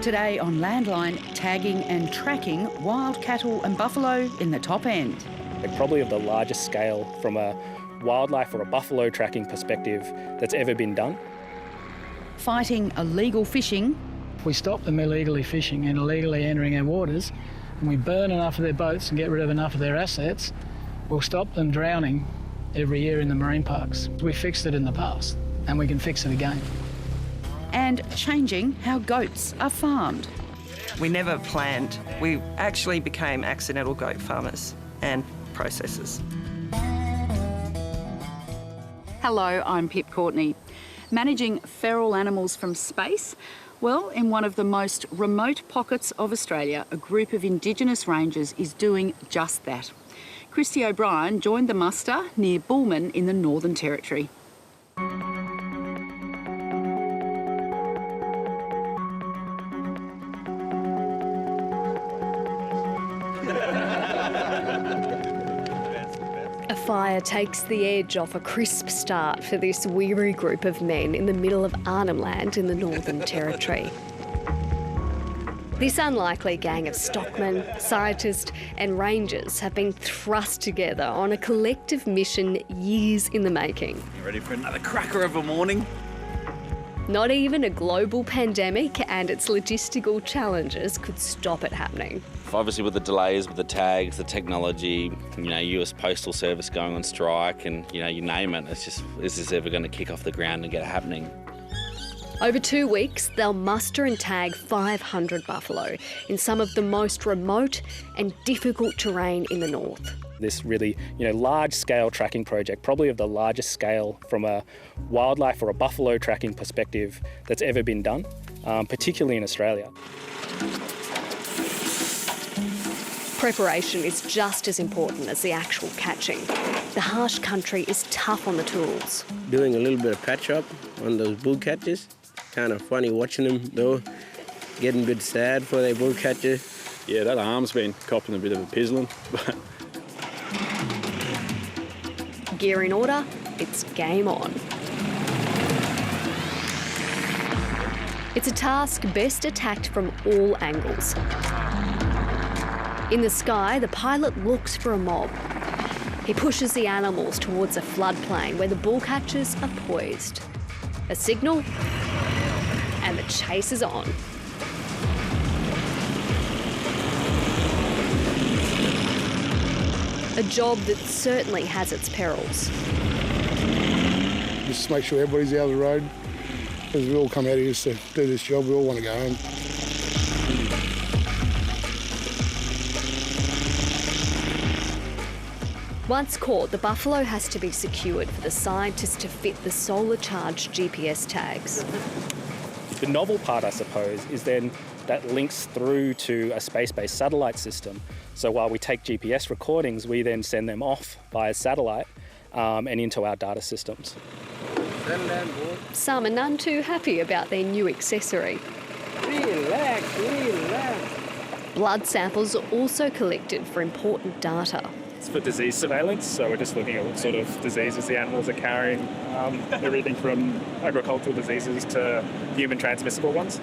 Today on Landline, tagging and tracking wild cattle and buffalo in the top end. Probably of the largest scale from a wildlife or a buffalo tracking perspective that's ever been done. Fighting illegal fishing. If we stop them illegally fishing and illegally entering our waters, and we burn enough of their boats and get rid of enough of their assets, we'll stop them drowning every year in the marine parks. We fixed it in the past, and we can fix it again. And changing how goats are farmed. We never planned. We actually became accidental goat farmers and processors. Hello, I'm Pip Courtney. Managing feral animals from space? Well, in one of the most remote pockets of Australia, a group of Indigenous rangers is doing just that. Christy O'Brien joined the muster near Bullman in the Northern Territory. A fire takes the edge off a crisp start for this weary group of men in the middle of Arnhem Land in the Northern Territory. This unlikely gang of stockmen, scientists and rangers have been thrust together on a collective mission years in the making. You ready for another cracker of a morning? Not even a global pandemic and its logistical challenges could stop it happening. Obviously with the delays, with the tags, the technology, US Postal Service going on strike and, you name it, it's just, is this ever going to kick off the ground and get it happening? Over 2 weeks, they'll muster and tag 500 buffalo in some of the most remote and difficult terrain in the north. This really, large-scale tracking project, probably of the largest scale from a wildlife or a buffalo tracking perspective that's ever been done, particularly in Australia. Preparation is just as important as the actual catching. The harsh country is tough on the tools. Doing a little bit of patch up on those bull catches. Kind of funny watching them though, getting a bit sad for their bull catcher. Yeah, that arm's been copping a bit of a pizzling. Gear in order, it's game on. It's a task best attacked from all angles. In the sky, the pilot looks for a mob. He pushes the animals towards a floodplain where the bull catchers are poised. A signal, and the chase is on. A job that certainly has its perils. Just make sure everybody's out of the road. Because we all come out here to do this job, we all want to go home. Once caught, the buffalo has to be secured for the scientists to fit the solar-charged GPS tags. The novel part, I suppose, is then that links through to a space-based satellite system. So while we take GPS recordings, we then send them off via satellite and into our data systems. Some are none too happy about their new accessory. Relax, relax. Blood samples are also collected for important data. It's for disease surveillance, so we're just looking at what sort of diseases the animals are carrying, everything from agricultural diseases to human transmissible ones.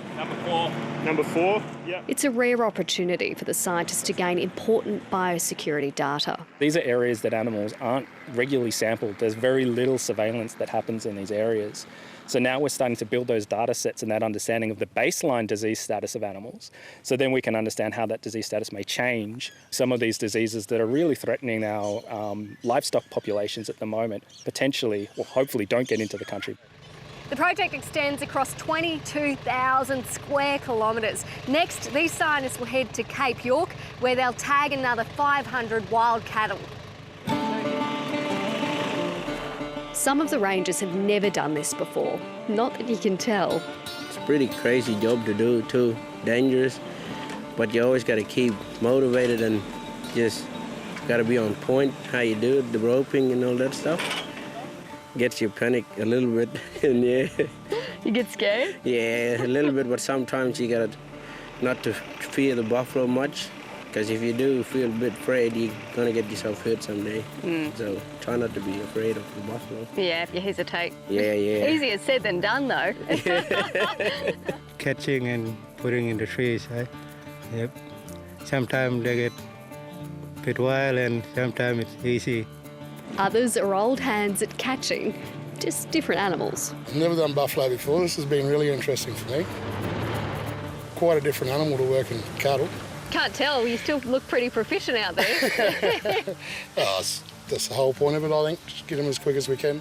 Number four, yeah. It's a rare opportunity for the scientists to gain important biosecurity data. These are areas that animals aren't regularly sampled. There's very little surveillance that happens in these areas. So now we're starting to build those data sets and that understanding of the baseline disease status of animals. So then we can understand how that disease status may change. Some of these diseases that are really threatening our livestock populations at the moment potentially, or hopefully, don't get into the country. The project extends across 22,000 square kilometres. Next, these scientists will head to Cape York, where they'll tag another 500 wild cattle. Some of the rangers have never done this before, not that you can tell. It's a pretty crazy job to do too, dangerous, but you always got to keep motivated and just got to be on point how you do it, the roping and all that stuff. Gets you panic a little bit, and yeah. You get scared? Yeah, a little bit, but sometimes you got to not to fear the buffalo much, because if you do feel a bit afraid, you're going to get yourself hurt someday. So try not to be afraid of the buffalo. Yeah, if you hesitate. Yeah. Easier said than done, though. Catching and putting in the trees. Right? Yep. Sometimes they get a bit wild and sometimes it's easy. Others are old hands at catching, just different animals. I've never done buffalo before. This has been really interesting for me. Quite a different animal to work in cattle. Can't tell, you still look pretty proficient out there. That's the whole point of it, I think. Just get them as quick as we can.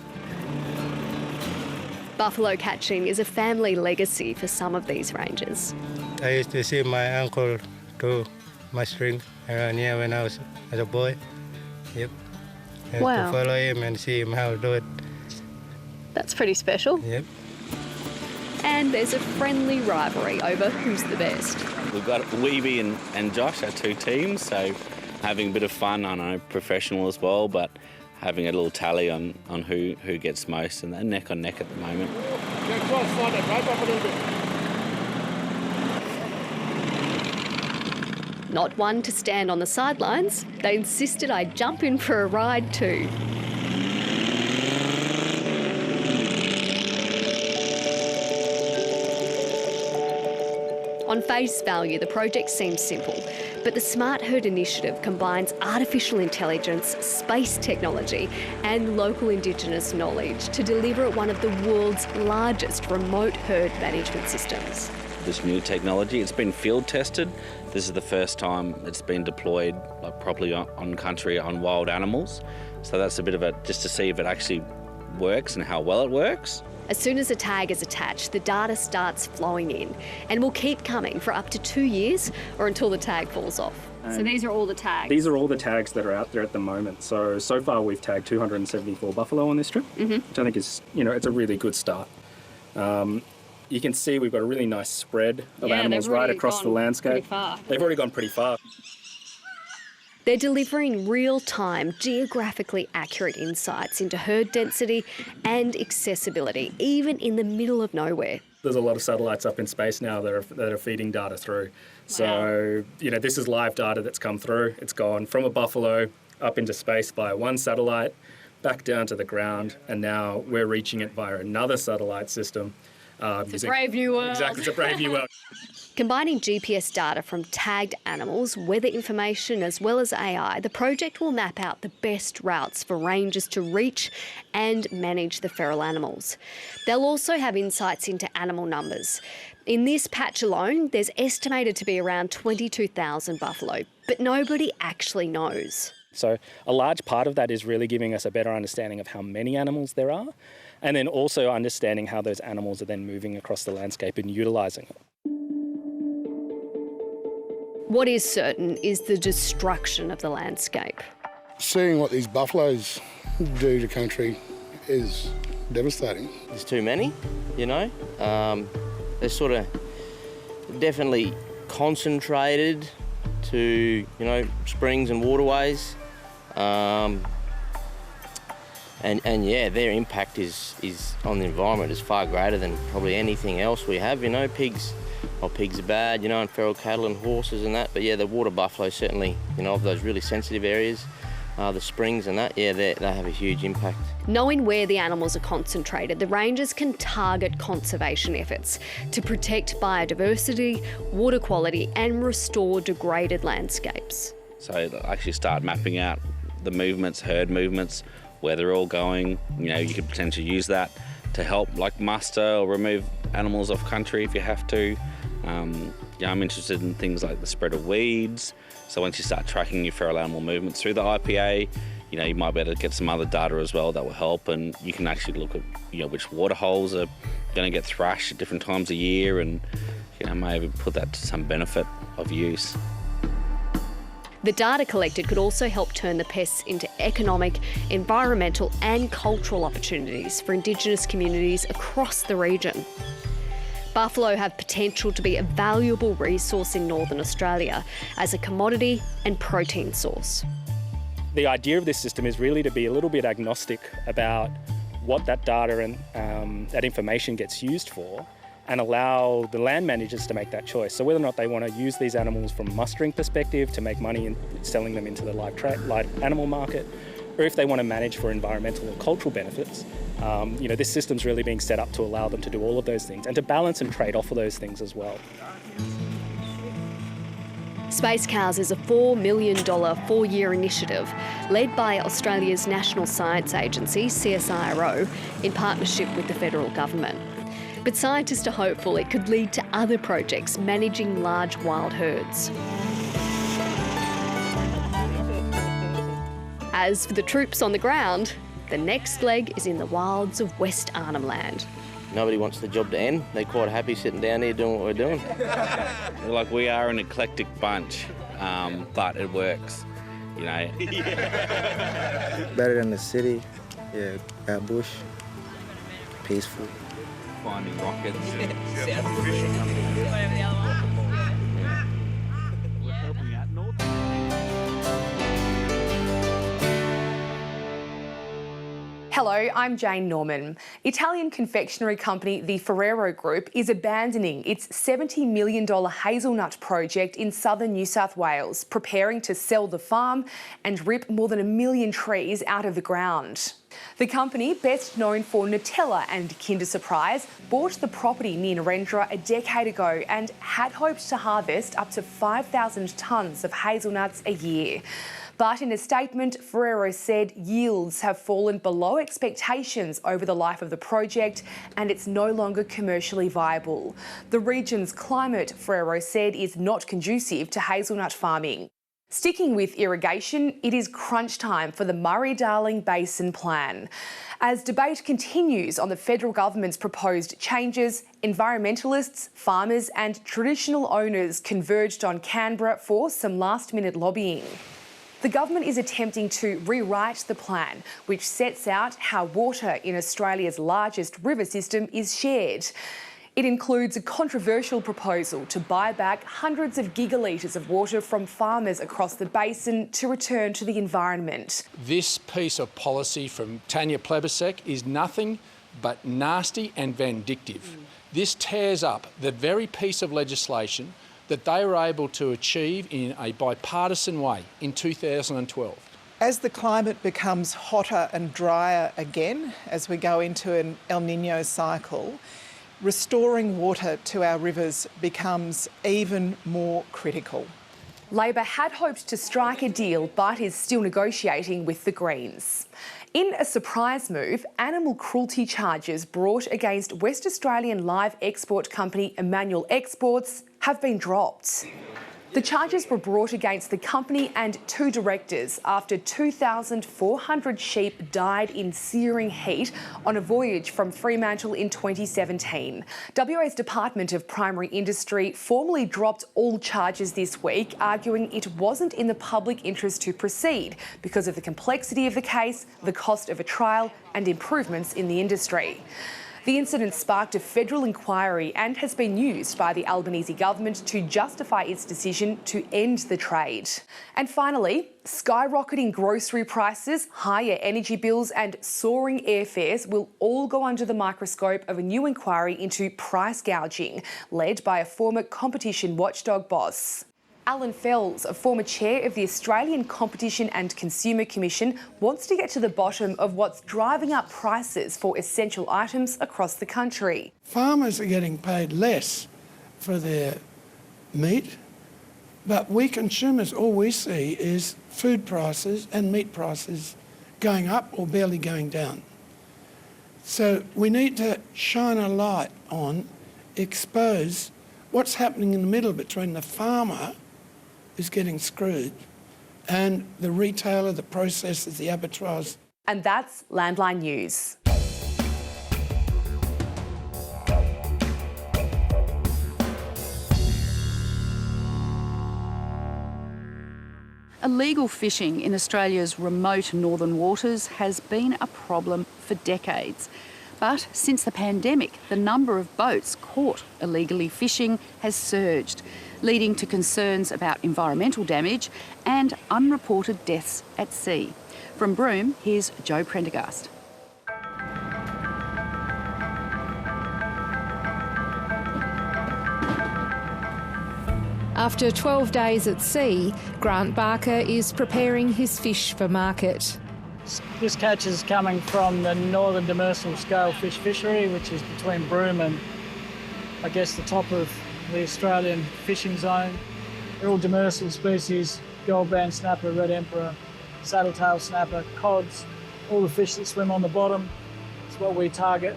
Buffalo catching is a family legacy for some of these rangers. I used to see my uncle do mustering around here when I was as a boy. Yep. I used to follow him and see him how to do it. That's pretty special. Yep. And there's a friendly rivalry over who's the best. We've got Weeby and Josh, our two teams, so having a bit of fun. I know, professional as well, but having a little tally on who gets most, and they're neck on neck at the moment. Not one to stand on the sidelines, they insisted I jump in for a ride too. On face value, the project seems simple, but the Smart Herd initiative combines artificial intelligence, space technology and local Indigenous knowledge to deliver one of the world's largest remote herd management systems. This new technology, it's been field tested. This is the first time it's been deployed properly on country on wild animals. So that's a bit of just to see if it actually works and how well it works. As soon as a tag is attached, the data starts flowing in and will keep coming for up to 2 years or until the tag falls off. So these are all the tags? These are all the tags that are out there at the moment. So far we've tagged 274 buffalo on this trip, which I think is, it's a really good start. You can see we've got a really nice spread of animals right across the landscape. They've already gone pretty far. They're delivering real-time, geographically accurate insights into herd density and accessibility, even in the middle of nowhere. There's a lot of satellites up in space now that are feeding data through. So, this is live data that's come through. It's gone from a buffalo up into space via one satellite, back down to the ground, and now we're reaching it via another satellite system. It's a brave new world. Exactly, it's a brave new world. Combining GPS data from tagged animals, weather information as well as AI, the project will map out the best routes for rangers to reach and manage the feral animals. They'll also have insights into animal numbers. In this patch alone, there's estimated to be around 22,000 buffalo, but nobody actually knows. So a large part of that is really giving us a better understanding of how many animals there are, and then also understanding how those animals are then moving across the landscape and utilising it. What is certain is the destruction of the landscape. Seeing what these buffaloes do to country is devastating. There's too many, They're sort of definitely concentrated to, springs and waterways. And their impact is on the environment is far greater than probably anything else we have. Pigs are bad, and feral cattle and horses and that. But the water buffalo certainly, of those really sensitive areas, the springs and that, they have a huge impact. Knowing where the animals are concentrated, the rangers can target conservation efforts to protect biodiversity, water quality and restore degraded landscapes. So actually start mapping out the movements, herd movements, where they're all going. You could potentially use that to help muster or remove animals off country if you have to. I'm interested in things like the spread of weeds. So once you start tracking your feral animal movements through the IPA, you might be able to get some other data as well that will help, and you can actually look at which water holes are going to get thrashed at different times of year, and maybe put that to some benefit of use. The data collected could also help turn the pests into economic, environmental and cultural opportunities for Indigenous communities across the region. Buffalo have potential to be a valuable resource in Northern Australia as a commodity and protein source. The idea of this system is really to be a little bit agnostic about what that data and that information gets used for, and allow the land managers to make that choice. So whether or not they want to use these animals from a mustering perspective to make money in selling them into the live animal market, or if they want to manage for environmental or cultural benefits, this system's really being set up to allow them to do all of those things and to balance and trade off of those things as well. SpaceCows is a $4 million four-year initiative led by Australia's National Science Agency, CSIRO, in partnership with the federal government. But scientists are hopeful it could lead to other projects managing large wild herds. As for the troops on the ground, the next leg is in the wilds of West Arnhem Land. Nobody wants the job to end. They're quite happy sitting down here doing what we're doing. Like, we are an eclectic bunch, but it works, you know. Better than the city. Yeah, got bush. Peaceful. Finding rockets. And we're helping out north. Hello, I'm Jane Norman. Italian confectionery company the Ferrero Group is abandoning its $70 million hazelnut project in southern New South Wales, preparing to sell the farm and rip more than 1 million trees out of the ground. The company, best known for Nutella and Kinder Surprise, bought the property near Narendra a decade ago and had hoped to harvest up to 5,000 tonnes of hazelnuts a year. But in a statement, Ferrero said yields have fallen below expectations over the life of the project and it's no longer commercially viable. The region's climate, Ferrero said, is not conducive to hazelnut farming. Sticking with irrigation, it is crunch time for the Murray-Darling Basin Plan. As debate continues on the federal government's proposed changes, environmentalists, farmers and traditional owners converged on Canberra for some last-minute lobbying. The government is attempting to rewrite the plan, which sets out how water in Australia's largest river system is shared. It includes a controversial proposal to buy back hundreds of gigalitres of water from farmers across the basin to return to the environment. This piece of policy from Tanya Plibersek is nothing but nasty and vindictive. This tears up the very piece of legislation that they were able to achieve in a bipartisan way in 2012. As the climate becomes hotter and drier again, as we go into an El Niño cycle, restoring water to our rivers becomes even more critical. Labor had hoped to strike a deal but is still negotiating with the Greens. In a surprise move, animal cruelty charges brought against West Australian live export company Emmanuel Exports have been dropped. The charges were brought against the company and 2 directors after 2,400 sheep died in searing heat on a voyage from Fremantle in 2017. WA's Department of Primary Industry formally dropped all charges this week, arguing it wasn't in the public interest to proceed because of the complexity of the case, the cost of a trial and improvements in the industry. The incident sparked a federal inquiry and has been used by the Albanese government to justify its decision to end the trade. And finally, skyrocketing grocery prices, higher energy bills and soaring airfares will all go under the microscope of a new inquiry into price gouging, led by a former competition watchdog boss. Alan Fells, a former chair of the Australian Competition and Consumer Commission, wants to get to the bottom of what's driving up prices for essential items across the country. Farmers are getting paid less for their meat, but we consumers, all we see is food prices and meat prices going up or barely going down. So we need to shine a light on, expose what's happening in the middle between the farmer who's getting screwed and the retailer, the processors, the abattoirs. And that's Landline News. Illegal fishing in Australia's remote northern waters has been a problem for decades. But since the pandemic, the number of boats caught illegally fishing has surged, leading to concerns about environmental damage and unreported deaths at sea. From Broome, here's Joe Prendergast. After 12 days at sea, Grant Barker is preparing his fish for market. This catch is coming from the northern demersal scale fish fishery, which is between Broome and, I guess, the top of the Australian fishing zone. They're all demersal species, goldband snapper, red emperor, saddletail snapper, cods, all the fish that swim on the bottom. It's what we target.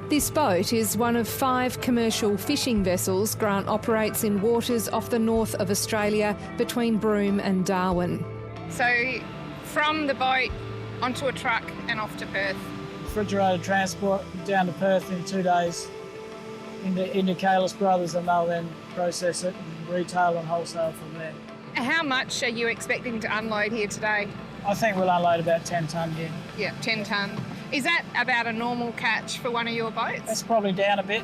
This boat is one of 5 commercial fishing vessels Grant operates in waters off the north of Australia between Broome and Darwin. So from the boat onto a truck and off to Perth. Refrigerated transport down to Perth in 2 days into Kalis Brothers, and they'll then process it and retail and wholesale from there. How much are you expecting to unload here today? I think we'll unload about 10 tonne here. Yeah, 10 tonne. Is that about a normal catch for one of your boats? That's probably down a bit.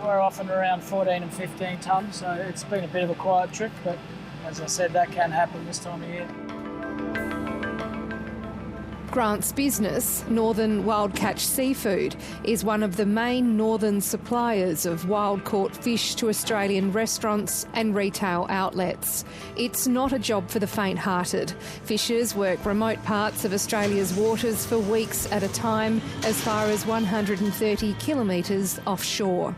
We're often around 14 and 15 tonne, so it's been a bit of a quiet trip, but as I said, that can happen this time of year. Grant's business, Northern Wild Catch Seafood, is one of the main northern suppliers of wild-caught fish to Australian restaurants and retail outlets. It's not a job for the faint-hearted. Fishers work remote parts of Australia's waters for weeks at a time, as far as 130 kilometres offshore.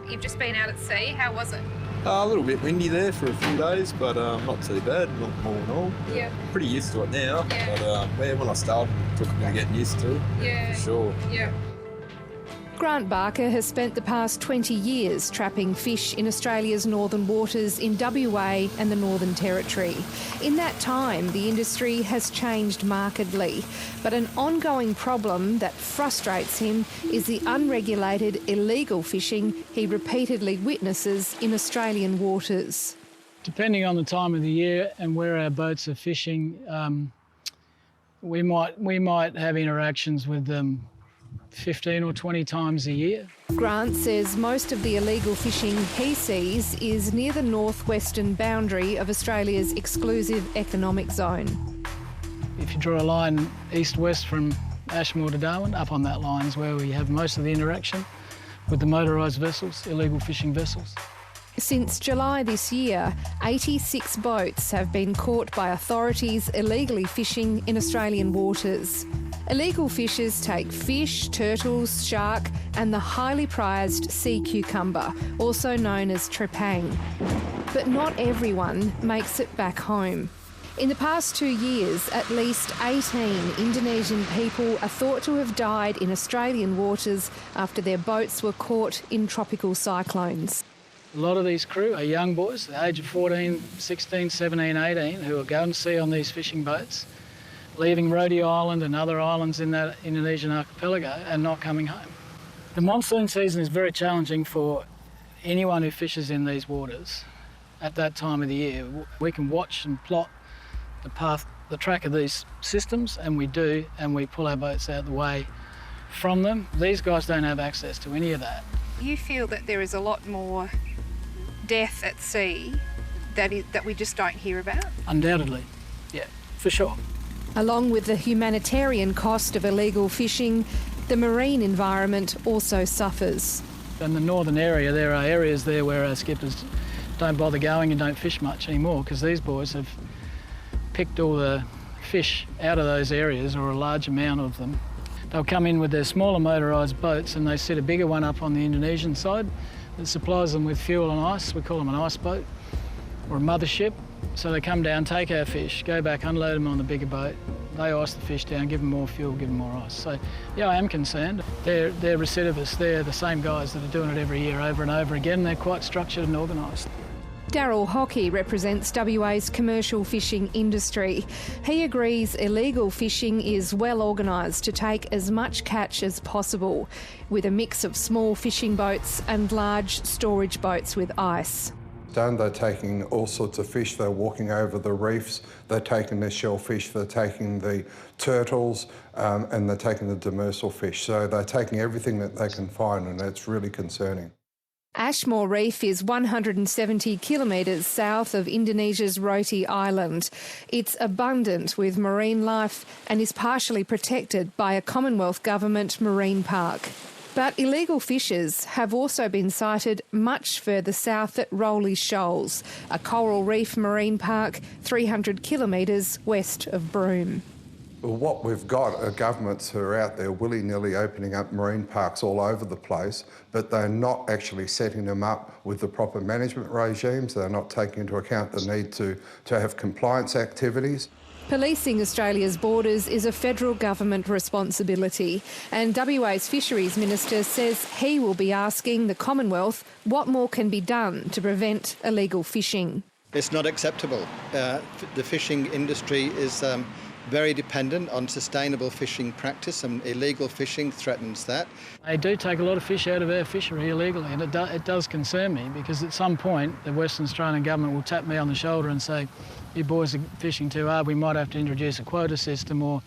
You've just been out at sea. How was it? A little bit windy there for a few days, but not too bad, not more than all. Yeah. Pretty used to it now, but when I started, it took a bit of getting used to, yeah. for sure. Yeah. Grant Barker has spent the past 20 years trapping fish in Australia's northern waters in WA and the Northern Territory. In that time, the industry has changed markedly, but an ongoing problem that frustrates him is the unregulated, illegal fishing he repeatedly witnesses in Australian waters. Depending on the time of the year and where our boats are fishing, we might have interactions with them 15 or 20 times a year. Grant says most of the illegal fishing he sees is near the northwestern boundary of Australia's exclusive economic zone. If you draw a line east-west from Ashmore to Darwin, up on that line is where we have most of the interaction with the motorised vessels, illegal fishing vessels. Since July this year, 86 boats have been caught by authorities illegally fishing in Australian waters. Illegal fishers take fish, turtles, shark and the highly prized sea cucumber, also known as trepang. But not everyone makes it back home. In the past 2 years, at least 18 Indonesian people are thought to have died in Australian waters after their boats were caught in tropical cyclones. A lot of these crew are young boys, the age of 14, 16, 17, 18, who are going to sea on these fishing boats, leaving Roti Island and other islands in that Indonesian archipelago and not coming home. The monsoon season is very challenging for anyone who fishes in these waters at that time of the year. We can watch and plot the path, the track of these systems, and we do, and we pull our boats out of the way from them. These guys don't have access to any of that. You feel that there is a lot more death at sea that we just don't hear about? Undoubtedly, yeah, for sure. Along with the humanitarian cost of illegal fishing, the marine environment also suffers. In the northern area, there are areas there where our skippers don't bother going and don't fish much anymore because these boys have picked all the fish out of those areas, or a large amount of them. They'll come in with their smaller motorised boats and they set a bigger one up on the Indonesian side that supplies them with fuel and ice. We call them an ice boat or a mothership. So they come down, take our fish, go back, unload them on the bigger boat. They ice the fish down, give them more fuel, give them more ice. So, yeah, I am concerned. They're recidivists. They're the same guys that are doing it every year over and over again. They're quite structured and organised. Daryl Hockey represents WA's commercial fishing industry. He agrees illegal fishing is well organised to take as much catch as possible, with a mix of small fishing boats and large storage boats with ice. They're taking all sorts of fish, they're walking over the reefs, they're taking the shellfish, they're taking the turtles, and they're taking the demersal fish. So they're taking everything that they can find, and it's really concerning. Ashmore Reef is 170 kilometres south of Indonesia's Roti Island. It's abundant with marine life and is partially protected by a Commonwealth Government marine park. But illegal fishers have also been sighted much further south at Rowley Shoals, a coral reef marine park 300 kilometres west of Broome. What we've got are governments who are out there willy-nilly opening up marine parks all over the place, but they're not actually setting them up with the proper management regimes. They're not taking into account the need to have compliance activities. Policing Australia's borders is a federal government responsibility, and WA's Fisheries Minister says he will be asking the Commonwealth what more can be done to prevent illegal fishing. It's not acceptable. The fishing industry is very dependent on sustainable fishing practice, and illegal fishing threatens that. They do take a lot of fish out of our fishery illegally, and it does concern me, because at some point the Western Australian government will tap me on the shoulder and say, you boys are fishing too hard, we might have to introduce a quota system or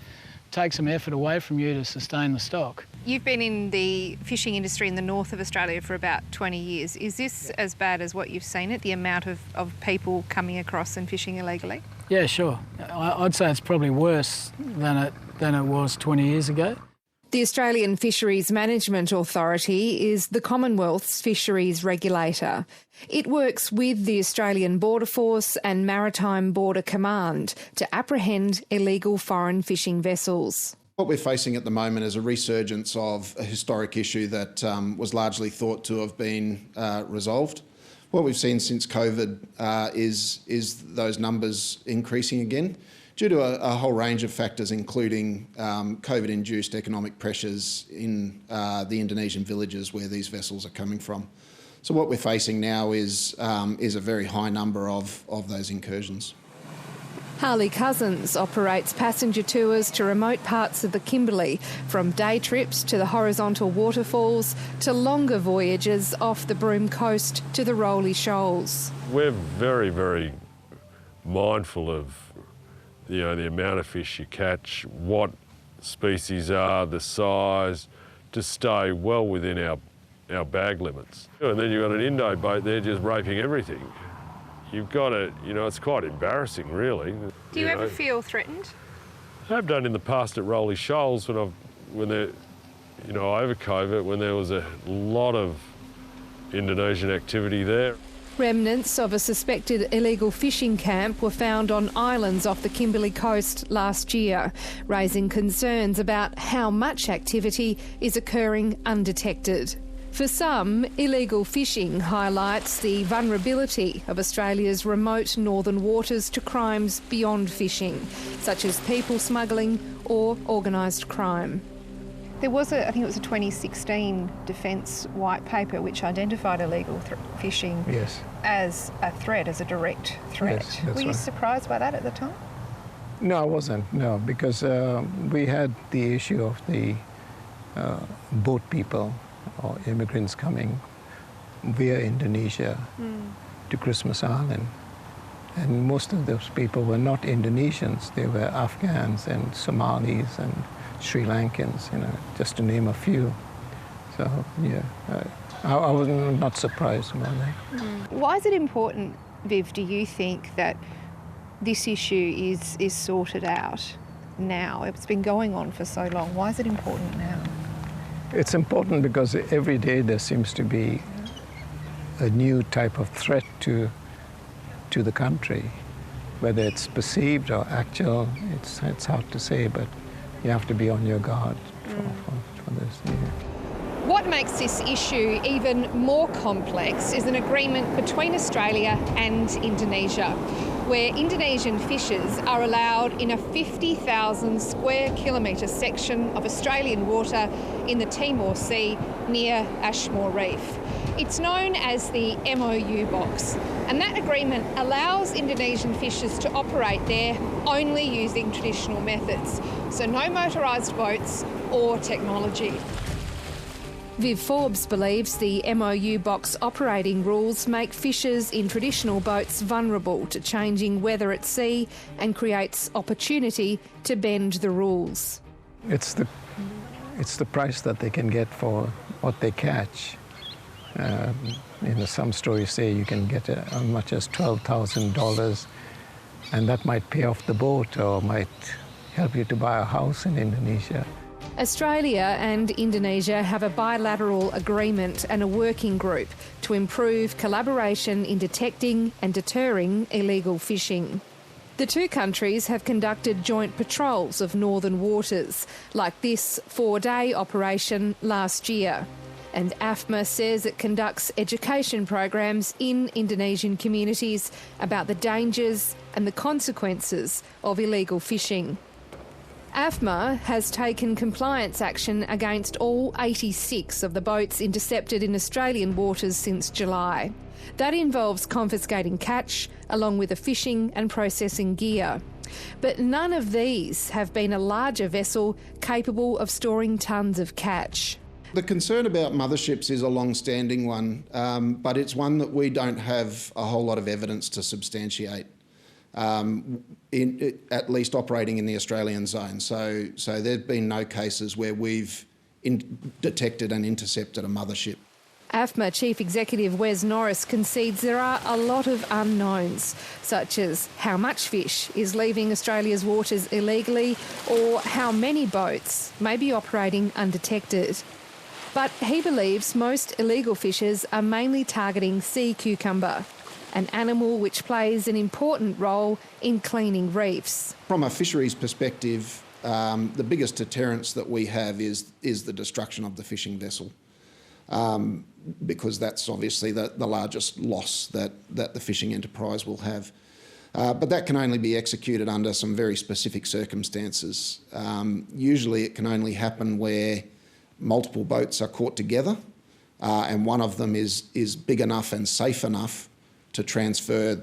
take some effort away from you to sustain the stock. You've been in the fishing industry in the north of Australia for about 20 years. Is this as bad as what you've seen it, the amount of people coming across and fishing illegally? Yeah, sure. I'd say it's probably worse than it was 20 years ago. The Australian Fisheries Management Authority is the Commonwealth's fisheries regulator. It works with the Australian Border Force and Maritime Border Command to apprehend illegal foreign fishing vessels. What we're facing at the moment is a resurgence of a historic issue that was largely thought to have been resolved. What we've seen since COVID is those numbers increasing again due to a whole range of factors, including COVID-induced economic pressures in the Indonesian villages where these vessels are coming from. So what we're facing now is a very high number of those incursions. Harley Cousins operates passenger tours to remote parts of the Kimberley, from day trips to the horizontal waterfalls to longer voyages off the Broome coast to the Rolly Shoals. We're very, very mindful of the amount of fish you catch, what species are, the size, to stay well within our bag limits. And then you've got an Indo boat there just raping everything. You've got to, it's quite embarrassing, really. Do you ever feel threatened? I've done in the past at Rolly Shoals over COVID, when there was a lot of Indonesian activity there. Remnants of a suspected illegal fishing camp were found on islands off the Kimberley coast last year, raising concerns about how much activity is occurring undetected. For some, illegal fishing highlights the vulnerability of Australia's remote northern waters to crimes beyond fishing, such as people smuggling or organised crime. There was I think it was a 2016 Defence white paper which identified illegal fishing as a threat, as a direct threat. Yes, were you right. surprised by that at the time? No, I wasn't, no, because we had the issue of the boat people or immigrants coming via Indonesia to Christmas Island. And most of those people were not Indonesians, they were Afghans and Somalis and Sri Lankans, just to name a few. So, yeah, I was not surprised about that. Why is it important, Viv, do you think, that this issue is sorted out now? It's been going on for so long. Why is it important now? It's important because every day there seems to be a new type of threat to the country. Whether it's perceived or actual, it's hard to say, but you have to be on your guard for this. Yeah. What makes this issue even more complex is an agreement between Australia and Indonesia, where Indonesian fishers are allowed in a 50,000 square kilometre section of Australian water in the Timor Sea near Ashmore Reef. It's known as the MOU box, and that agreement allows Indonesian fishers to operate there only using traditional methods, so no motorised boats or technology. Viv Forbes believes the MOU box operating rules make fishers in traditional boats vulnerable to changing weather at sea and creates opportunity to bend the rules. It's the price that they can get for what they catch. Some stories say you can get as much as $12,000, and that might pay off the boat or might help you to buy a house in Indonesia. Australia and Indonesia have a bilateral agreement and a working group to improve collaboration in detecting and deterring illegal fishing. The two countries have conducted joint patrols of northern waters, like this 4-day operation last year. And AFMA says it conducts education programs in Indonesian communities about the dangers and the consequences of illegal fishing. AFMA has taken compliance action against all 86 of the boats intercepted in Australian waters since July. That involves confiscating catch, along with the fishing and processing gear. But none of these have been a larger vessel capable of storing tonnes of catch. The concern about motherships is a long-standing one, but it's one that we don't have a whole lot of evidence to substantiate, at least operating in the Australian zone. So there's been no cases where we've detected and intercepted a mothership. AFMA Chief Executive Wes Norris concedes there are a lot of unknowns, such as how much fish is leaving Australia's waters illegally or how many boats may be operating undetected. But he believes most illegal fishers are mainly targeting sea cucumber, an animal which plays an important role in cleaning reefs. From a fisheries perspective, the biggest deterrence that we have is the destruction of the fishing vessel, because that's obviously the largest loss that the fishing enterprise will have. But that can only be executed under some very specific circumstances. Usually it can only happen where multiple boats are caught together, and one of them is big enough and safe enough to transfer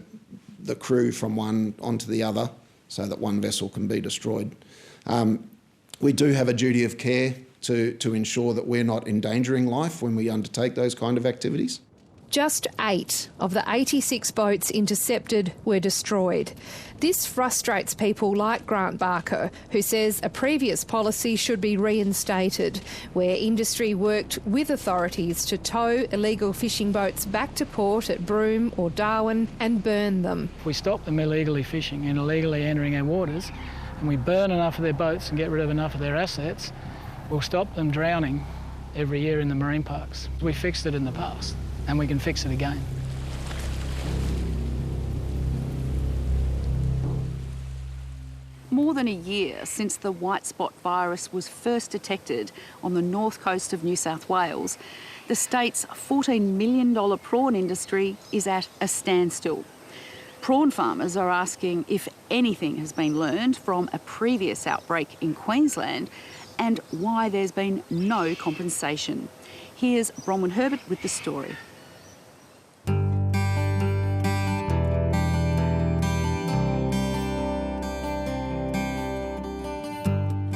the crew from one onto the other so that one vessel can be destroyed. We do have a duty of care to ensure that we're not endangering life when we undertake those kind of activities. Just 8 of the 86 boats intercepted were destroyed. This frustrates people like Grant Barker, who says a previous policy should be reinstated, where industry worked with authorities to tow illegal fishing boats back to port at Broome or Darwin and burn them. If we stop them illegally fishing and illegally entering our waters, and we burn enough of their boats and get rid of enough of their assets, we'll stop them drowning every year in the marine parks. We fixed it in the past, and we can fix it again. More than a year since the white spot virus was first detected on the north coast of New South Wales, the state's $14 million prawn industry is at a standstill. Prawn farmers are asking if anything has been learned from a previous outbreak in Queensland and why there's been no compensation. Here's Bronwyn Herbert with the story.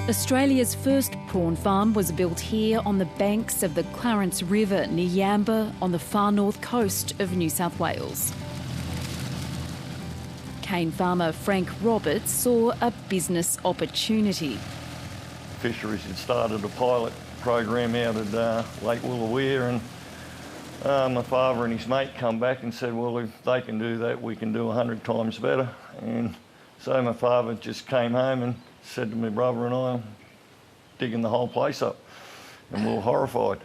Australia's first prawn farm was built here on the banks of the Clarence River near Yamba on the far north coast of New South Wales. Cane farmer Frank Roberts saw a business opportunity. Fisheries had started a pilot program out at Lake Woolooware, and my father and his mate come back and said, well, if they can do that, we can do 100 times better. And so my father just came home and said to my brother and I, I'm digging the whole place up, and we were horrified.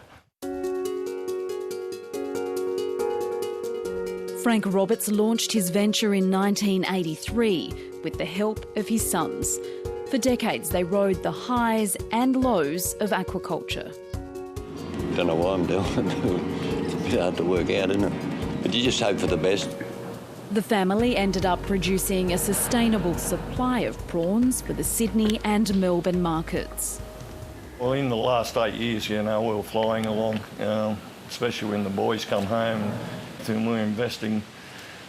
Frank Roberts launched his venture in 1983 with the help of his sons. For decades, they rode the highs and lows of aquaculture. Don't know why I'm doing it. It's a bit hard to work out, isn't it? But you just hope for the best. The family ended up producing a sustainable supply of prawns for the Sydney and Melbourne markets. Well, in the last 8 years, we were flying along, especially when the boys come home, and we're investing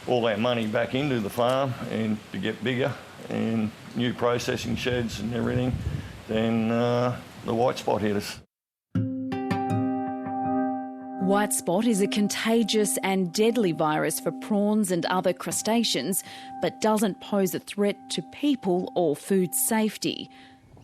all that money back into the farm and to get bigger and new processing sheds and everything. Then the white spot hit us. White spot is a contagious and deadly virus for prawns and other crustaceans, but doesn't pose a threat to people or food safety.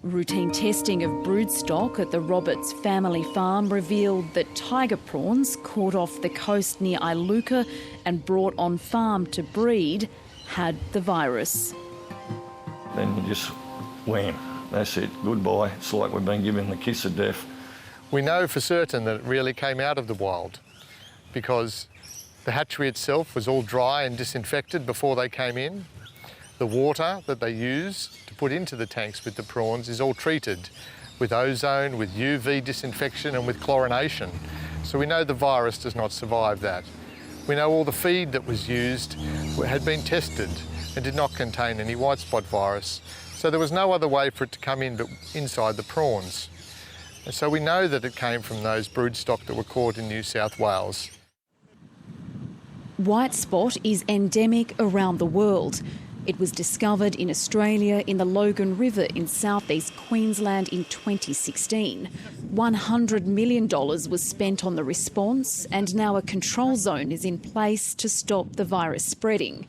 Routine testing of broodstock at the Roberts family farm revealed that tiger prawns caught off the coast near Iluka and brought on farm to breed had the virus. Then you just wham, that's it, goodbye. It's like we've been given the kiss of death. We know for certain that it really came out of the wild because the hatchery itself was all dry and disinfected before they came in. The water that they use to put into the tanks with the prawns is all treated with ozone, with UV disinfection and with chlorination. So we know the virus does not survive that. We know all the feed that was used had been tested and did not contain any white spot virus. So there was no other way for it to come in but inside the prawns. And so we know that it came from those broodstock that were caught in New South Wales. White spot is endemic around the world. It was discovered in Australia in the Logan River in southeast Queensland in 2016. $100 million was spent on the response, and now a control zone is in place to stop the virus spreading.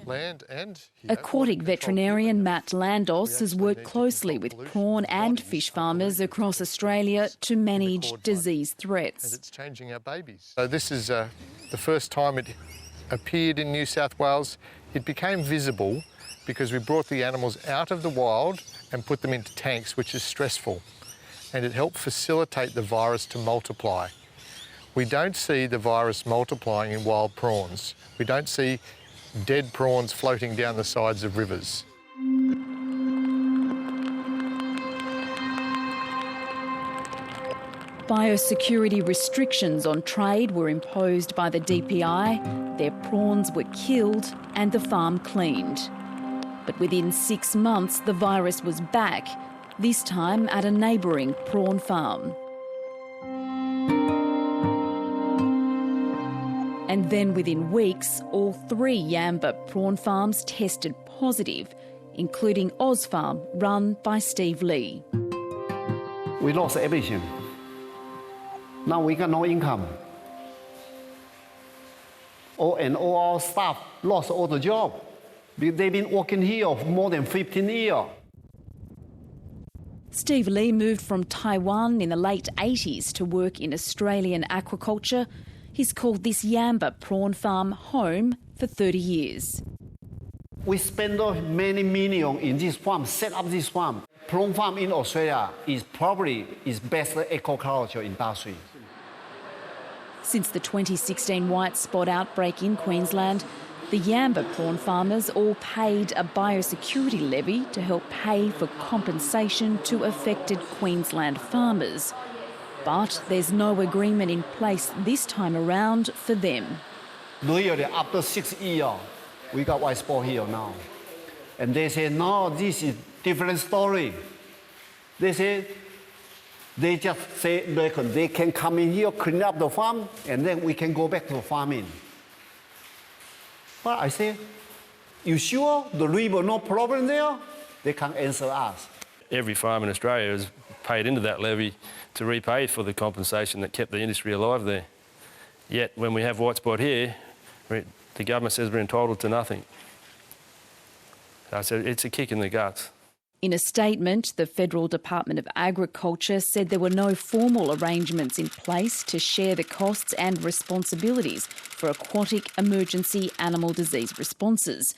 Land and Aquatic veterinarian Matt Landos has worked closely with prawn and fish farmers across Australia to manage disease threats. And it's changing our babies. So this is the first time it appeared in New South Wales. It became visible because we brought the animals out of the wild and put them into tanks, which is stressful, and it helped facilitate the virus to multiply. We don't see the virus multiplying in wild prawns. We don't see dead prawns floating down the sides of rivers. Biosecurity restrictions on trade were imposed by the DPI, their prawns were killed and the farm cleaned. But within 6 months, the virus was back, this time at a neighbouring prawn farm. And then within weeks, all 3 Yamba prawn farms tested positive, including Ozfarm, run by Steve Lee. We lost everything. Now we got no income. All our staff lost all the job. They've been working here for more than 15 years. Steve Lee moved from Taiwan in the late 80s to work in Australian aquaculture. He's called this Yamba prawn farm home for 30 years. We spent many millions in this farm, set up this farm. Prawn farm in Australia is probably best aquaculture industry. Since the 2016 white spot outbreak in Queensland, the Yamba prawn farmers all paid a biosecurity levy to help pay for compensation to affected Queensland farmers. But there's no agreement in place this time around for them. Really, after 6 years, we got white spot here now. And they say, no, this is different story. They just say they can come in here, clean up the farm, and then we can go back to farming. But I say, you sure the river no problem there? They can't answer us. Every farm in Australia has paid into that levy to repay for the compensation that kept the industry alive there. Yet when we have white spot here, the government says we're entitled to nothing. So it's a kick in the guts. In a statement, the Federal Department of Agriculture said there were no formal arrangements in place to share the costs and responsibilities for aquatic emergency animal disease responses.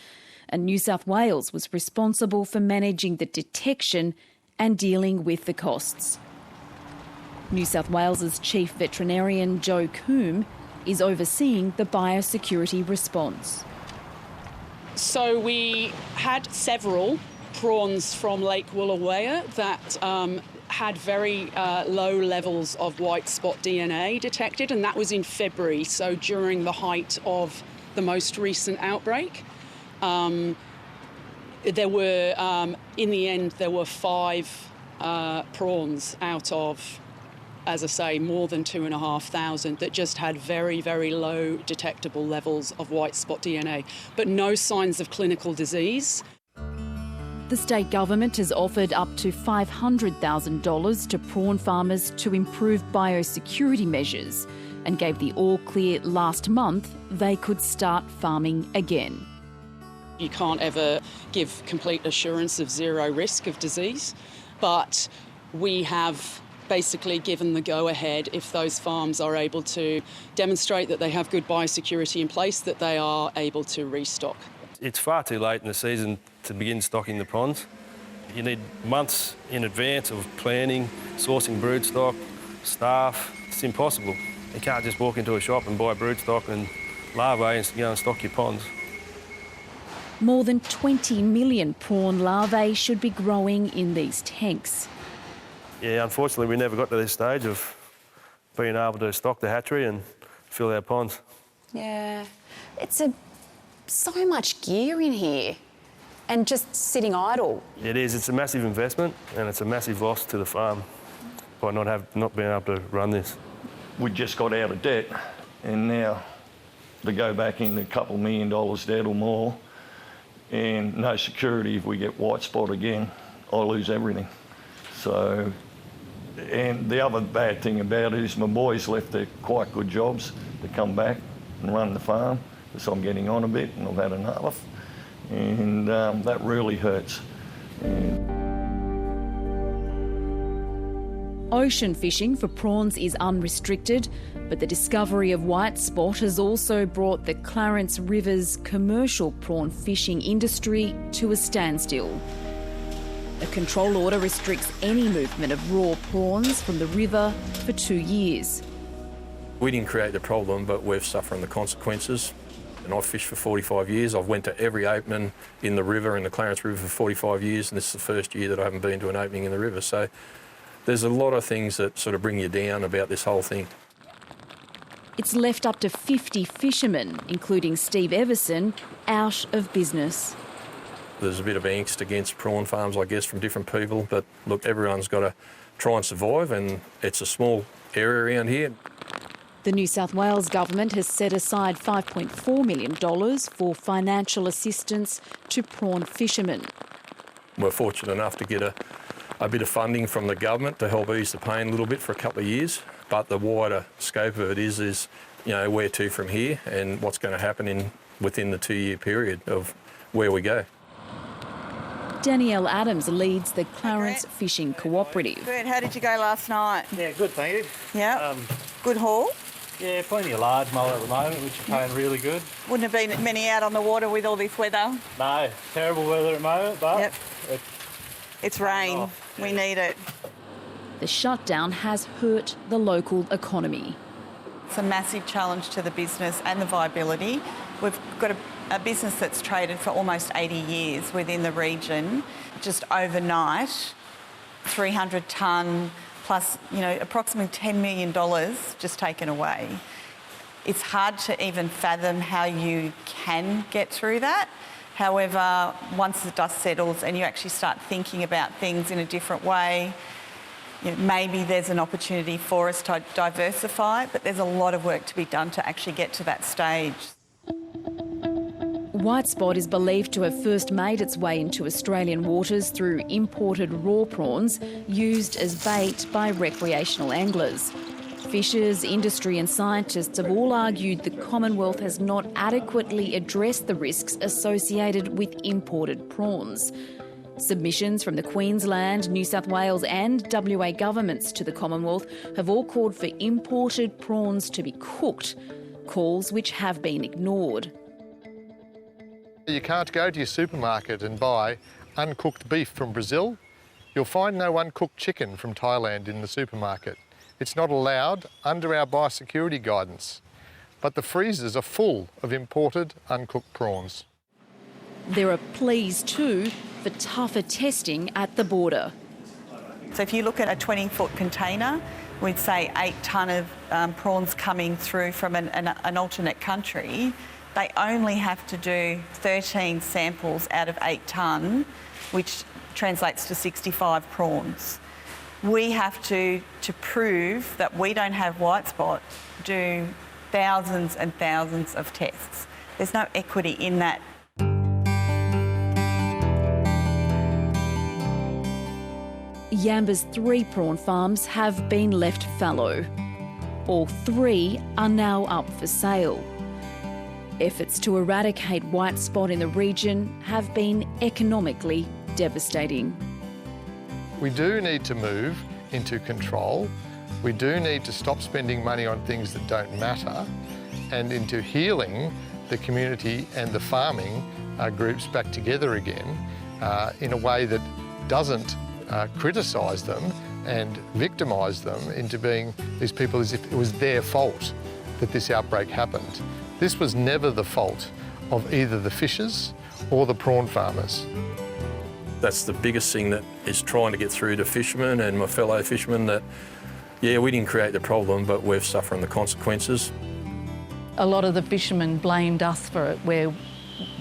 And New South Wales was responsible for managing the detection and dealing with the costs. New South Wales's Chief Veterinarian Joe Coombe is overseeing the biosecurity response. So we had several prawns from Lake Woolooware that had very low levels of white spot DNA detected, and that was in February, so during the height of the most recent outbreak. There were, in the end, there were 5 prawns out of, as I say, more than 2,500 that just had very, very low detectable levels of white spot DNA, but no signs of clinical disease. The state government has offered up to $500,000 to prawn farmers to improve biosecurity measures and gave the all-clear last month they could start farming again. You can't ever give complete assurance of zero risk of disease, but we have basically given the go-ahead if those farms are able to demonstrate that they have good biosecurity in place, that they are able to restock. It's far too late in the season to begin stocking the prawns. You need months in advance of planning, sourcing broodstock, staff. It's impossible. You can't just walk into a shop and buy broodstock and larvae and go and stock your ponds. More than 20 million prawn larvae should be growing in these tanks. Yeah, unfortunately we never got to this stage of being able to stock the hatchery and fill our ponds. Yeah, it's so much gear in here and just sitting idle. It is, it's a massive investment and it's a massive loss to the farm by not being able to run this. We just got out of debt and now to go back in a couple $1 million debt or more and no security if we get white spot again, I lose everything. So, and the other bad thing about it is my boys left their quite good jobs to come back and run the farm because I'm getting on a bit and I've had enough. And that really hurts. Ocean fishing for prawns is unrestricted, but the discovery of white spot has also brought the Clarence River's commercial prawn fishing industry to a standstill. A control order restricts any movement of raw prawns from the river for 2 years. We didn't create the problem, but we're suffering the consequences. And I've fished for 45 years. I've went to every opening in the river, in the Clarence River, for 45 years, and this is the first year that I haven't been to an opening in the river. So there's a lot of things that sort of bring you down about this whole thing. It's left up to 50 fishermen, including Steve Everson, out of business. There's a bit of angst against prawn farms, I guess, from different people. But look, everyone's got to try and survive, and it's a small area around here. The New South Wales government has set aside $5.4 million for financial assistance to prawn fishermen. We're fortunate enough to get a bit of funding from the government to help ease the pain a little bit for a couple of years. But the wider scope of it is where to from here and what's going to happen within the 2-year period of where we go. Danielle Adams leads the Clarence Fishing Cooperative. Good. How did you go last night? Yeah, good, thank you. Yeah. Good haul? Yeah, plenty of largemouth at the moment, which are paying really good. Wouldn't have been many out on the water with all this weather. No, terrible weather at the moment, but yep. It's rain. We need it. The shutdown has hurt the local economy. It's a massive challenge to the business and the viability. We've got a business that's traded for almost 80 years within the region. Just overnight, 300 tonne plus, approximately $10 million just taken away. It's hard to even fathom how you can get through that. However, once the dust settles and you actually start thinking about things in a different way, maybe there's an opportunity for us to diversify, but there's a lot of work to be done to actually get to that stage. White spot is believed to have first made its way into Australian waters through imported raw prawns used as bait by recreational anglers. Fishers, industry and scientists have all argued the Commonwealth has not adequately addressed the risks associated with imported prawns. Submissions from the Queensland, New South Wales and WA governments to the Commonwealth have all called for imported prawns to be cooked, calls which have been ignored. You can't go to your supermarket and buy uncooked beef from Brazil. You'll find no uncooked chicken from Thailand in the supermarket. It's not allowed under our biosecurity guidance. But the freezers are full of imported uncooked prawns. There are pleas too for tougher testing at the border. So if you look at a 20-foot container, we'd say 8 tonne of prawns coming through from an alternate country. They only have to do 13 samples out of 8 tonne, which translates to 65 prawns. We have to prove that we don't have white spot, do thousands and thousands of tests. There's no equity in that. Yamba's 3 prawn farms have been left fallow. All 3 are now up for sale. Efforts to eradicate white spot in the region have been economically devastating. We do need to move into control. We do need to stop spending money on things that don't matter and into healing the community and the farming groups back together again in a way that doesn't criticise them and victimise them into being these people as if it was their fault that this outbreak happened. This was never the fault of either the fishers or the prawn farmers. That's the biggest thing that is trying to get through to fishermen and my fellow fishermen, that, yeah, we didn't create the problem, but we're suffering the consequences. A lot of the fishermen blamed us for it, where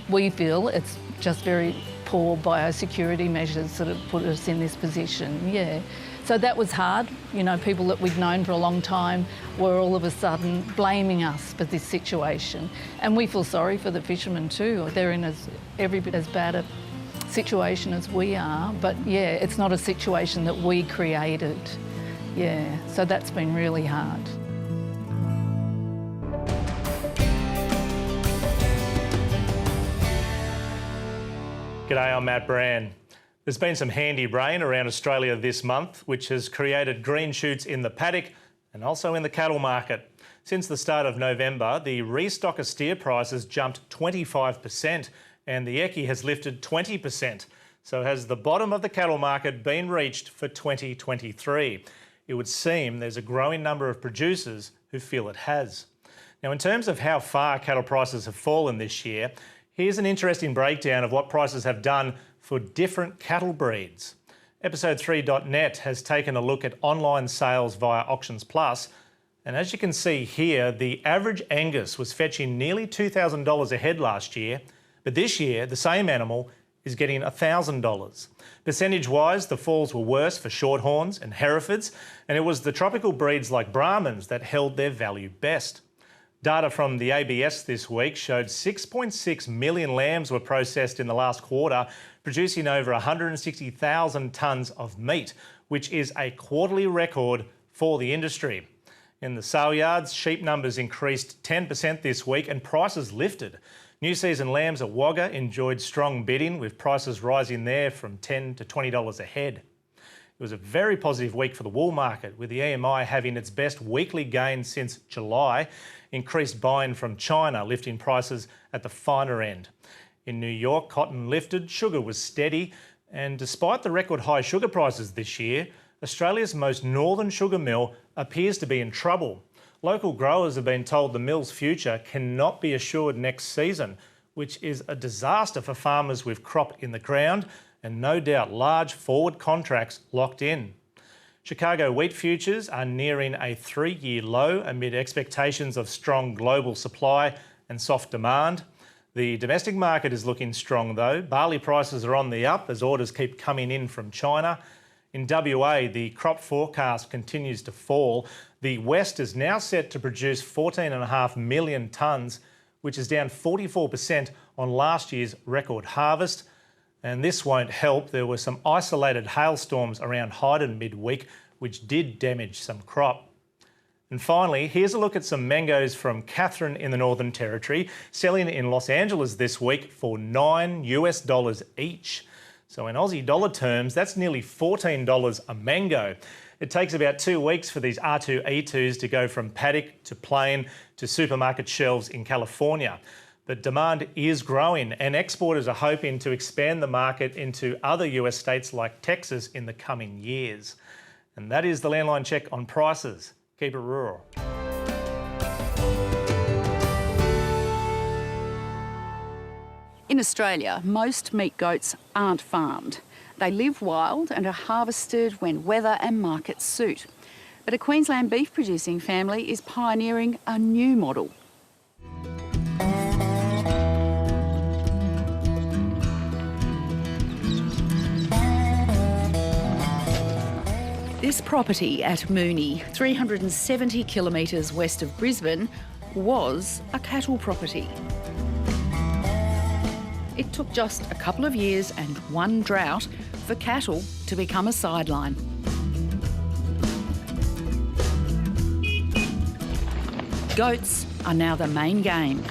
we feel it's just very poor biosecurity measures that have put us in this position, yeah. So that was hard. You know, people that we'd known for a long time were all of a sudden blaming us for this situation. And we feel sorry for the fishermen too. They're in every bit as bad a situation as we are, but yeah, it's not a situation that we created. Yeah, so that's been really hard. G'day, I'm Matt Brand. There's been some handy rain around Australia this month, which has created green shoots in the paddock and also in the cattle market. Since the start of November, the restocker steer prices jumped 25% and the Eckie has lifted 20%. So has the bottom of the cattle market been reached for 2023? It would seem there's a growing number of producers who feel it has. Now, in terms of how far cattle prices have fallen this year, here's an interesting breakdown of what prices have done for different cattle breeds. Episode3.net has taken a look at online sales via Auctions Plus, and as you can see here, the average Angus was fetching nearly $2,000 a head last year, but this year the same animal is getting $1,000. Percentage-wise, the falls were worse for Shorthorns and Herefords, and it was the tropical breeds like Brahmans that held their value best. Data from the ABS this week showed 6.6 million lambs were processed in the last quarter, producing over 160,000 tonnes of meat, which is a quarterly record for the industry. In the sale yards, sheep numbers increased 10% this week and prices lifted. New season lambs at Wagga enjoyed strong bidding, with prices rising there from $10 to $20 a head. It was a very positive week for the wool market, with the EMI having its best weekly gain since July. Increased buying from China lifting prices at the finer end. In New York, cotton lifted, sugar was steady, and despite the record high sugar prices this year, Australia's most northern sugar mill appears to be in trouble. Local growers have been told the mill's future cannot be assured next season, which is a disaster for farmers with crop in the ground and no doubt large forward contracts locked in. Chicago wheat futures are nearing a 3-year low amid expectations of strong global supply and soft demand. The domestic market is looking strong though. Barley prices are on the up as orders keep coming in from China. In WA, the crop forecast continues to fall. The West is now set to produce 14.5 million tonnes, which is down 44% on last year's record harvest. And this won't help. There were some isolated hailstorms around Hyden midweek, which did damage some crop. And finally, here's a look at some mangoes from Catherine in the Northern Territory, selling in Los Angeles this week for $9 each. So in Aussie dollar terms, that's nearly $14 a mango. It takes about 2 weeks for these R2E2s to go from paddock to plain to supermarket shelves in California. But demand is growing and exporters are hoping to expand the market into other US states like Texas in the coming years. And that is the Landline check on prices. Keep it rural. In Australia, most meat goats aren't farmed. They live wild and are harvested when weather and markets suit. But a Queensland beef producing family is pioneering a new model. This property at Mooney, 370 kilometres west of Brisbane, was a cattle property. It took just a couple of years and one drought for cattle to become a sideline. Goats are now the main game.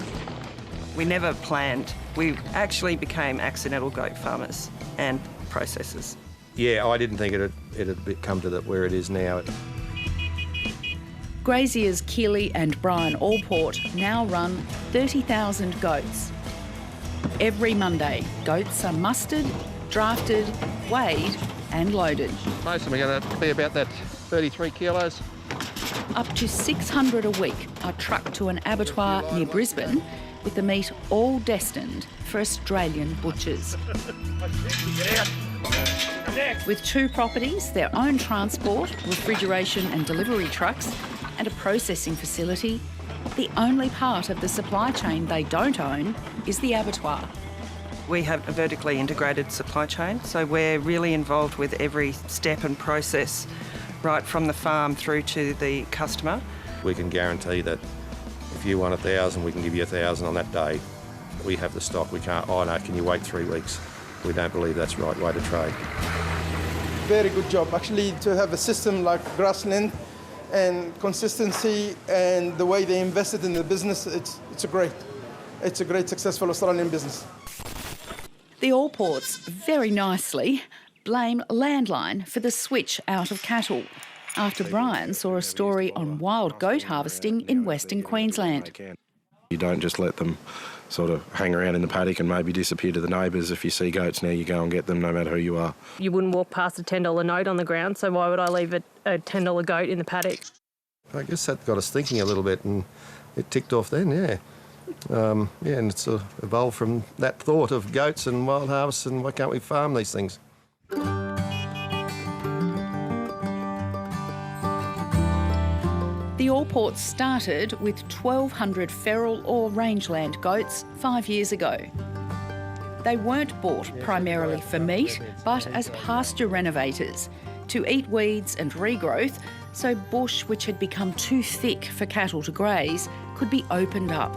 We never planned. We actually became accidental goat farmers and processors. Yeah, I didn't think it'd come to where it is now. Graziers Keeley and Brian Allport now run 30,000 goats. Every Monday, goats are mustered, drafted, weighed and loaded. Most of them are going to be about that 33 kilos. Up to 600 a week are trucked to an abattoir near Brisbane with the meat all destined for Australian butchers. With 2 properties, their own transport, refrigeration and delivery trucks, and a processing facility, the only part of the supply chain they don't own is the abattoir. We have a vertically integrated supply chain, so we're really involved with every step and process, right from the farm through to the customer. We can guarantee that if you want 1,000, we can give you 1,000 on that day. We have the stock. We can't, oh no, can you wait 3 weeks? We don't believe that's the right way to trade. Very good job. Actually, to have a system like Grassland and consistency and the way they invested in the business, it's a great successful Australian business. The All Ports very nicely blame Landline for the switch out of cattle after Brian saw a story on wild goat harvesting in Western Queensland. You don't just let them sort of hang around in the paddock and maybe disappear to the neighbours. If you see goats now, you go and get them no matter who you are. You wouldn't walk past a $10 note on the ground, so why would I leave a $10 goat in the paddock? I guess that got us thinking a little bit, and it ticked off then, yeah. And it's evolved from that thought of goats and wild harvests and why can't we farm these things? The All Ports started with 1,200 feral or rangeland goats 5 years ago. They weren't bought primarily for meat, but as pasture renovators, to eat weeds and regrowth, so bush which had become too thick for cattle to graze could be opened up.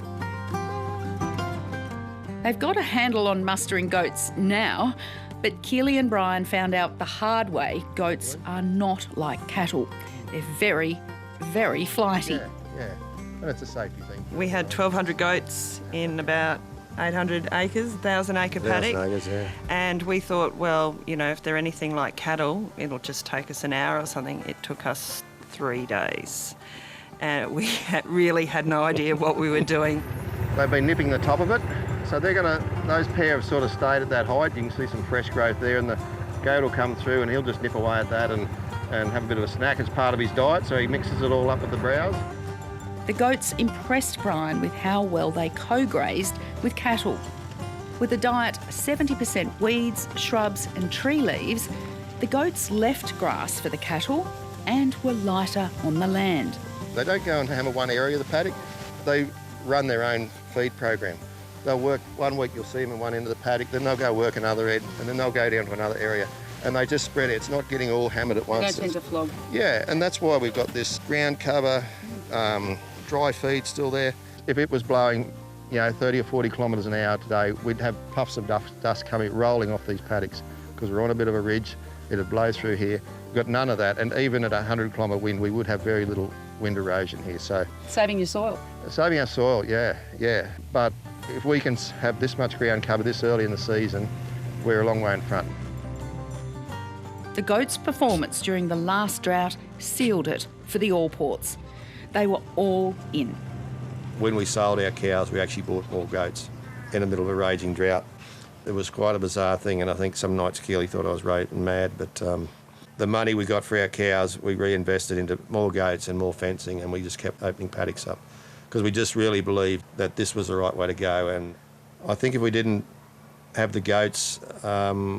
They've got a handle on mustering goats now, but Keely and Brian found out the hard way goats are not like cattle. They're very, very flighty. Yeah, and it's a safety thing. We had 1,200 goats in about 800 acres, 1,000-acre paddock. 1,000 acres, yeah. And we thought, well, you know, if they're anything like cattle, it'll just take us an hour or something. It took us 3 days. And we really had no idea what we were doing. They've been nipping the top of it, so those pair have sort of stayed at that height. You can see some fresh growth there, and the goat will come through and he'll just nip away at that and have a bit of a snack as part of his diet, so he mixes it all up with the browse. The goats impressed Brian with how well they co-grazed with cattle. With a diet 70% weeds, shrubs and tree leaves, the goats left grass for the cattle and were lighter on the land. They don't go and hammer one area of the paddock. They run their own feed program. They'll work 1 week, you'll see them in one end of the paddock, then they'll go work another end, and then they'll go down to another area. And they just spread it. It's not getting all hammered at once. They don't tend to flog. Yeah, and that's why we've got this ground cover, dry feed still there. If it was blowing, 30 or 40 kilometres an hour today, we'd have puffs of dust rolling off these paddocks because we're on a bit of a ridge. It'd blow through here. We've got none of that, and even at a 100-kilometre wind, we would have very little wind erosion here. So saving your soil. Saving our soil, yeah. But if we can have this much ground cover this early in the season, we're a long way in front. The goats' performance during the last drought sealed it for the All Ports. They were all in. When we sold our cows, we actually bought more goats in the middle of a raging drought. It was quite a bizarre thing, and I think some nights Keely thought I was raving mad, but the money we got for our cows, we reinvested into more goats and more fencing, and we just kept opening paddocks up because we just really believed that this was the right way to go. And I think if we didn't have the goats,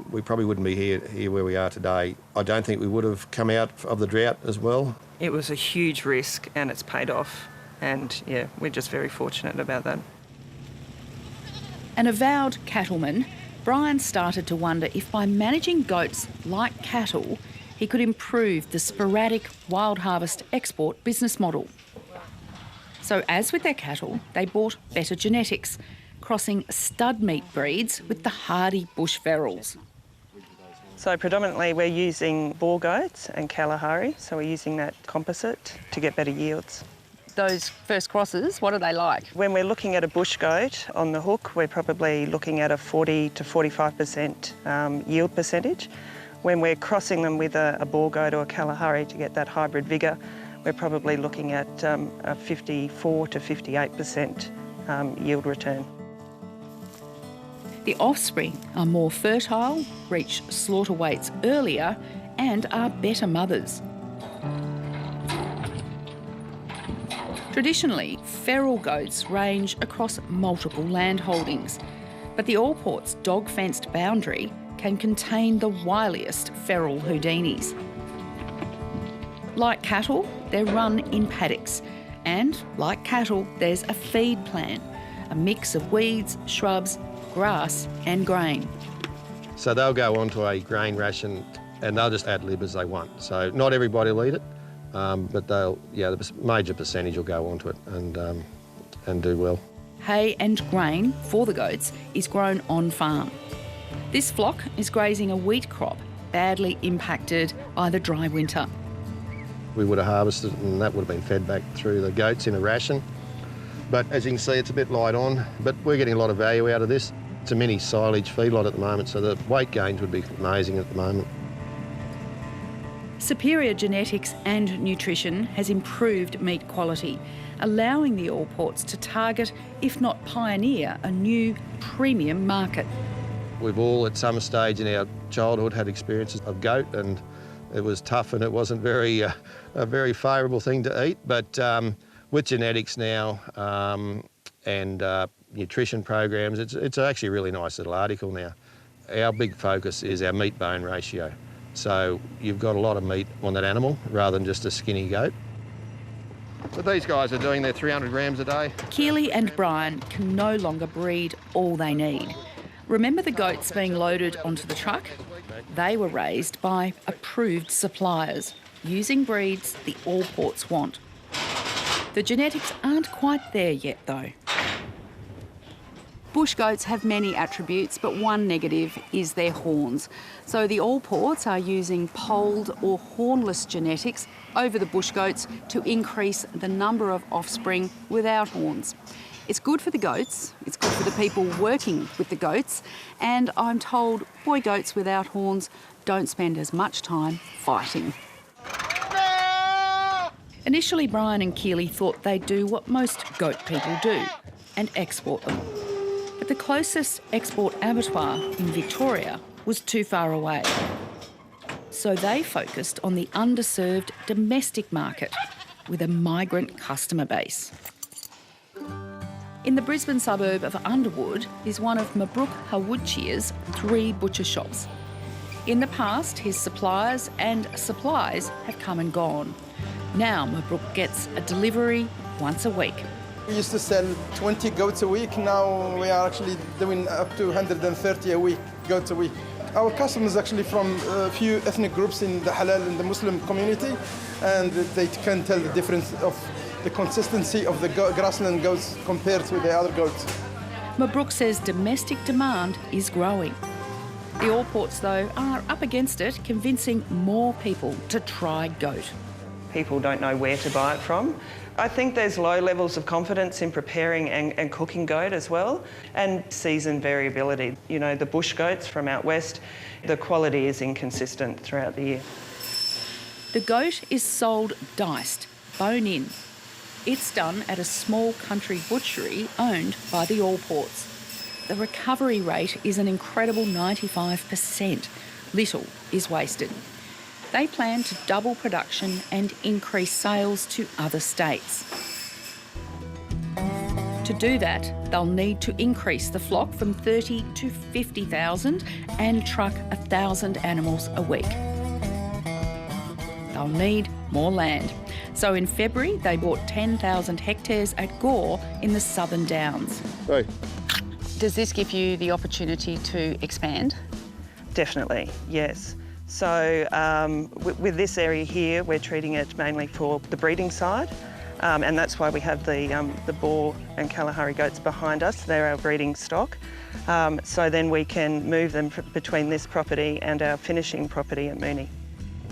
we probably wouldn't be here where we are today. I don't think we would have come out of the drought as well. It was a huge risk and it's paid off, and yeah, we're just very fortunate about that. An avowed cattleman, Brian started to wonder if by managing goats like cattle, he could improve the sporadic wild harvest export business model. So as with their cattle, they bought better genetics, crossing stud meat breeds with the hardy bush ferals. So predominantly we're using boar goats and Kalahari, so we're using that composite to get better yields. Those first crosses, what are they like? When we're looking at a bush goat on the hook, we're probably looking at a 40 to 45% yield percentage. When we're crossing them with a boar goat or a Kalahari to get that hybrid vigour, we're probably looking at a 54 to 58% yield return. The offspring are more fertile, reach slaughter weights earlier and are better mothers. Traditionally, feral goats range across multiple land holdings, but the Allport's dog-fenced boundary can contain the wiliest feral Houdinis. Like cattle, they're run in paddocks, and like cattle, there's a feed plan, a mix of weeds, shrubs, grass and grain. So they'll go onto a grain ration and they'll just ad lib as they want. So not everybody will eat it, but the major percentage will go onto it and do well. Hay and grain for the goats is grown on farm. This flock is grazing a wheat crop badly impacted by the dry winter. We would have harvested it and that would have been fed back through the goats in a ration. But as you can see, it's a bit light on, but we're getting a lot of value out of this. It's a mini silage feedlot at the moment, so the weight gains would be amazing at the moment. Superior genetics and nutrition has improved meat quality, allowing the Allports to target, if not pioneer, a new premium market. We've all at some stage in our childhood had experiences of goat, and it was tough and it wasn't a very favourable thing to eat, but with genetics now and nutrition programs, it's actually a really nice little article now. Our big focus is our meat-bone ratio. So you've got a lot of meat on that animal rather than just a skinny goat. So these guys are doing their 300 grams a day. Keely and Brian can no longer breed all they need. Remember the goats being loaded onto the truck? They were raised by approved suppliers, using breeds the Allports want. The genetics aren't quite there yet though. Bush goats have many attributes, but one negative is their horns. So the Allports are using polled or hornless genetics over the bush goats to increase the number of offspring without horns. It's good for the goats, it's good for the people working with the goats, and I'm told boy goats without horns don't spend as much time fighting. Initially, Brian and Keely thought they'd do what most goat people do and export them. But the closest export abattoir in Victoria was too far away. So they focused on the underserved domestic market with a migrant customer base. In the Brisbane suburb of Underwood is one of Mabruk Hawuchia's 3 butcher shops. In the past, his suppliers and supplies have come and gone. Now Mabruk gets a delivery once a week. We used to sell 20 goats a week. Now we are actually doing up to 130 a week, goats a week. Our customers actually from a few ethnic groups in the halal and the Muslim community, and they can tell the difference of the consistency of the grassland goats compared to the other goats. Mabruk says domestic demand is growing. The Allports, though, are up against it, convincing more people to try goat. People don't know where to buy it from. I think there's low levels of confidence in preparing and cooking goat as well, and season variability. You know, the bush goats from out west, the quality is inconsistent throughout the year. The goat is sold diced, bone in. It's done at a small country butchery owned by the Allports. The recovery rate is an incredible 95%. Little is wasted. They plan to double production and increase sales to other states. To do that, they'll need to increase the flock from 30 to 50,000 and truck 1,000 animals a week. They'll need more land. So in February, they bought 10,000 hectares at Gore in the Southern Downs. Hey. Does this give you the opportunity to expand? Definitely, yes. So with this area here, we're treating it mainly for the breeding side, and that's why we have the Boer and Kalahari goats behind us. They're our breeding stock. So then we can move them between this property and our finishing property at Mooney.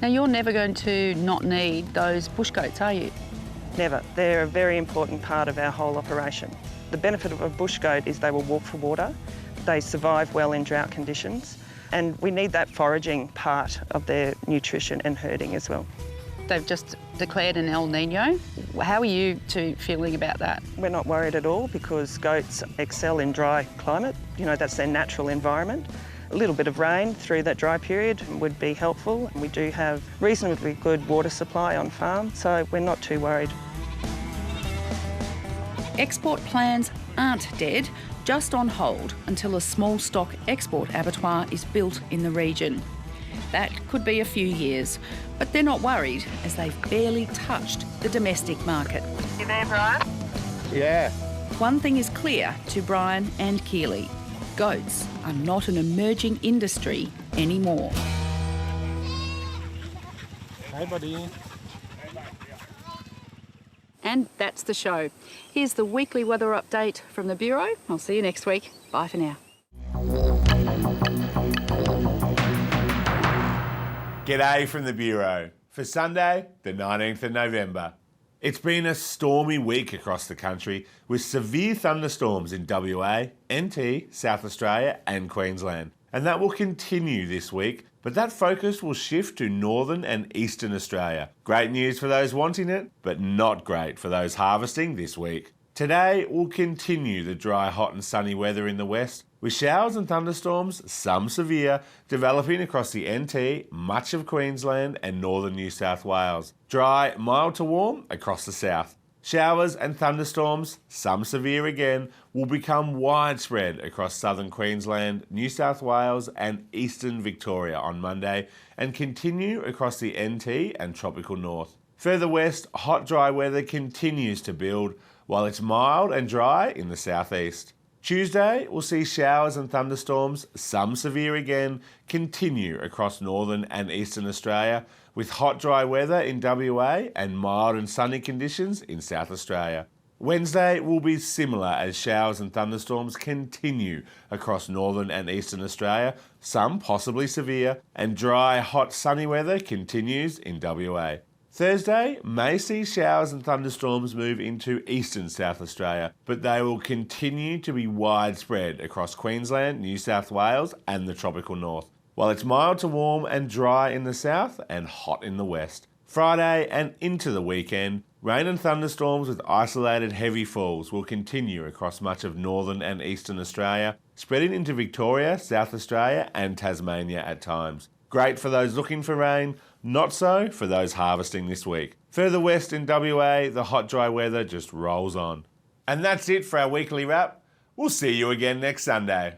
Now, you're never going to not need those bush goats, are you? Never. They're a very important part of our whole operation. The benefit of a bush goat is they will walk for water. They survive well in drought conditions. And we need that foraging part of their nutrition and herding as well. They've just declared an El Nino. How are you two feeling about that? We're not worried at all because goats excel in dry climate. You know, that's their natural environment. A little bit of rain through that dry period would be helpful. We do have reasonably good water supply on farm, so we're not too worried. Export plans aren't dead, just on hold until a small stock export abattoir is built in the region. That could be a few years, but they're not worried as they've barely touched the domestic market. You there, Brian? Yeah. One thing is clear to Brian and Keely. Goats are not an emerging industry anymore. Hey, buddy. And that's the show. Here's the weekly weather update from the Bureau. I'll see you next week. Bye for now. G'day from the Bureau for Sunday, the 19th of November. It's been a stormy week across the country with severe thunderstorms in WA, NT, South Australia and Queensland. And that will continue this week, but that focus will shift to northern and eastern Australia. Great news for those wanting it, but not great for those harvesting this week. Today will continue the dry, hot and sunny weather in the west, with showers and thunderstorms, some severe, developing across the NT, much of Queensland and northern New South Wales. Dry, mild to warm across the south. Showers and thunderstorms, some severe again, will become widespread across southern Queensland, New South Wales and eastern Victoria on Monday and continue across the NT and tropical north. Further west, hot dry weather continues to build while it's mild and dry in the southeast. Tuesday, we'll see showers and thunderstorms, some severe again, continue across northern and eastern Australia, with hot dry weather in WA and mild and sunny conditions in South Australia. Wednesday will be similar as showers and thunderstorms continue across northern and eastern Australia, some possibly severe, and dry, hot, sunny weather continues in WA. Thursday may see showers and thunderstorms move into eastern South Australia, but they will continue to be widespread across Queensland, New South Wales and the tropical north, while it's mild to warm and dry in the south and hot in the west. Friday and into the weekend, rain and thunderstorms with isolated heavy falls will continue across much of northern and eastern Australia, spreading into Victoria, South Australia and Tasmania at times. Great for those looking for rain, not so for those harvesting this week. Further west in WA, the hot dry weather just rolls on. And that's it for our weekly wrap. We'll see you again next Sunday.